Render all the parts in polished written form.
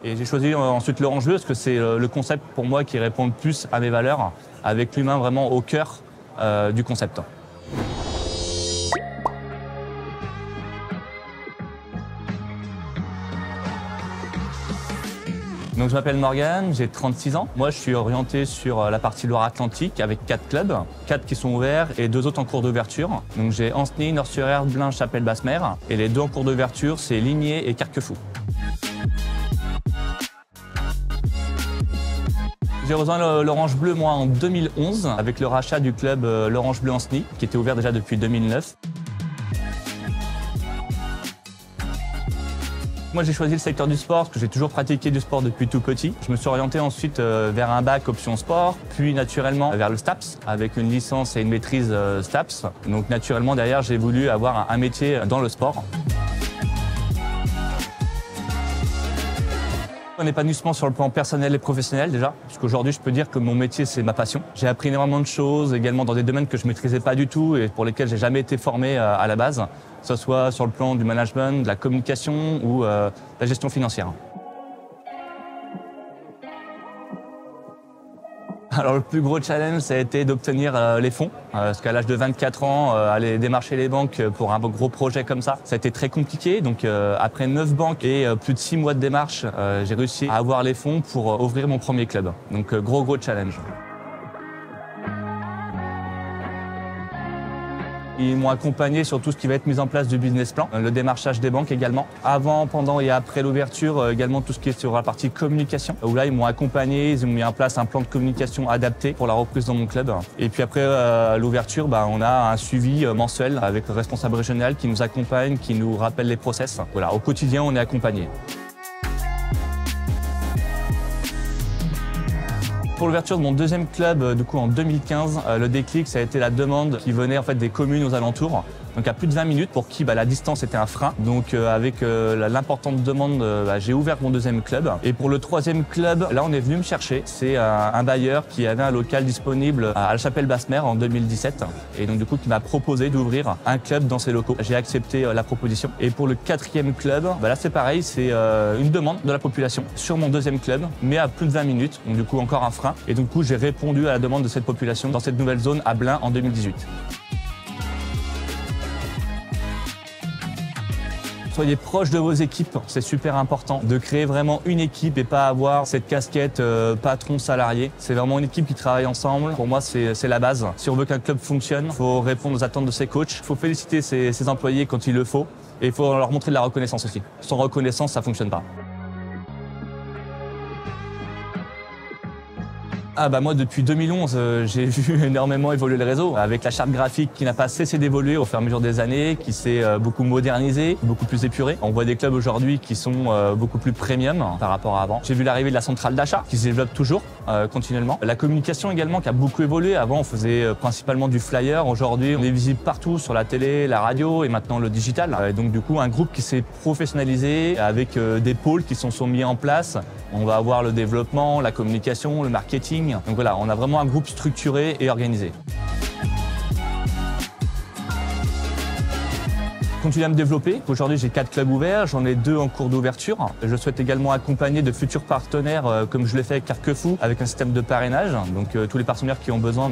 Et j'ai choisi ensuite l'Orange Bleu parce que c'est le concept pour moi qui répond le plus à mes valeurs, avec l'humain vraiment au cœur du concept. Donc je m'appelle Morgan, j'ai 36 ans. Moi je suis orienté sur la partie Loire-Atlantique avec 4 clubs, 4 qui sont ouverts et 2 autres en cours d'ouverture. Donc j'ai Ancenis, Nord-sur-Erdre, Blain, Chapelle-Basse-Mer. Et les 2 en cours d'ouverture, c'est Ligné et Carquefou. J'ai rejoint l'Orange Bleu moi en 2011 avec le rachat du club l'Orange Bleu Ancenis qui était ouvert déjà depuis 2009. Moi, j'ai choisi le secteur du sport parce que j'ai toujours pratiqué du sport depuis tout petit. Je me suis orienté ensuite vers un bac option sport, puis naturellement vers le STAPS avec une licence et une maîtrise STAPS. Donc naturellement, derrière, j'ai voulu avoir un métier dans le sport. Un épanouissement sur le plan personnel et professionnel déjà, parce qu'aujourd'hui je peux dire que mon métier c'est ma passion. J'ai appris énormément de choses, également dans des domaines que je ne maîtrisais pas du tout et pour lesquels j'ai jamais été formé à la base, que ce soit sur le plan du management, de la communication ou de la gestion financière. Alors le plus gros challenge, ça a été d'obtenir les fonds. Parce qu'à l'âge de 24 ans, aller démarcher les banques pour un gros projet comme ça a été très compliqué. Donc après 9 banques et plus de 6 mois de démarche, j'ai réussi à avoir les fonds pour ouvrir mon premier club. Donc gros challenge. Ils m'ont accompagné sur tout ce qui va être mise en place du business plan, le démarchage des banques également. Avant, pendant et après l'ouverture, également tout ce qui est sur la partie communication. Où là, ils m'ont accompagné, ils ont mis en place un plan de communication adapté pour la reprise dans mon club. Et puis après l'ouverture, on a un suivi mensuel avec le responsable régional qui nous accompagne, qui nous rappelle les process. Voilà, au quotidien, on est accompagné. Pour l'ouverture de mon deuxième club, du coup en 2015, le déclic, ça a été la demande qui venait en fait des communes aux alentours. Donc à plus de 20 minutes, pour qui la distance était un frein. Donc avec l'importante demande, j'ai ouvert mon deuxième club. Et pour le troisième club, là on est venu me chercher. C'est un bailleur qui avait un local disponible à la Chapelle-Basse-Mer en 2017. Et donc du coup qui m'a proposé d'ouvrir un club dans ses locaux. J'ai accepté la proposition. Et pour le quatrième club, là c'est pareil, c'est une demande de la population sur mon deuxième club, mais à plus de 20 minutes. Donc du coup encore un frein. Et donc du coup j'ai répondu à la demande de cette population dans cette nouvelle zone à Blain en 2018. Soyez proche de vos équipes, c'est super important de créer vraiment une équipe et pas avoir cette casquette patron-salarié. C'est vraiment une équipe qui travaille ensemble. Pour moi, c'est la base. Si on veut qu'un club fonctionne, il faut répondre aux attentes de ses coachs. Il faut féliciter ses employés quand il le faut et il faut leur montrer de la reconnaissance aussi. Sans reconnaissance, ça ne fonctionne pas. Moi depuis 2011, j'ai vu énormément évoluer le réseau avec la charte graphique qui n'a pas cessé d'évoluer au fur et à mesure des années, qui s'est beaucoup modernisée, beaucoup plus épurée. On voit des clubs aujourd'hui qui sont beaucoup plus premium par rapport à avant. J'ai vu l'arrivée de la centrale d'achat qui se développe toujours continuellement. La communication également qui a beaucoup évolué. Avant on faisait principalement du flyer. Aujourd'hui on est visible partout sur la télé, la radio et maintenant le digital. Donc du coup un groupe qui s'est professionnalisé avec des pôles qui sont mis en place. On va avoir le développement, la communication, le marketing. Donc voilà, on a vraiment un groupe structuré et organisé. Continuer à me développer. Aujourd'hui, j'ai 4 clubs ouverts, j'en ai 2 en cours d'ouverture. Je souhaite également accompagner de futurs partenaires, comme je l'ai fait avec Carquefou, avec un système de parrainage. Donc tous les partenaires qui ont besoin,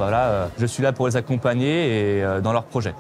je suis là pour les accompagner et dans leurs projets.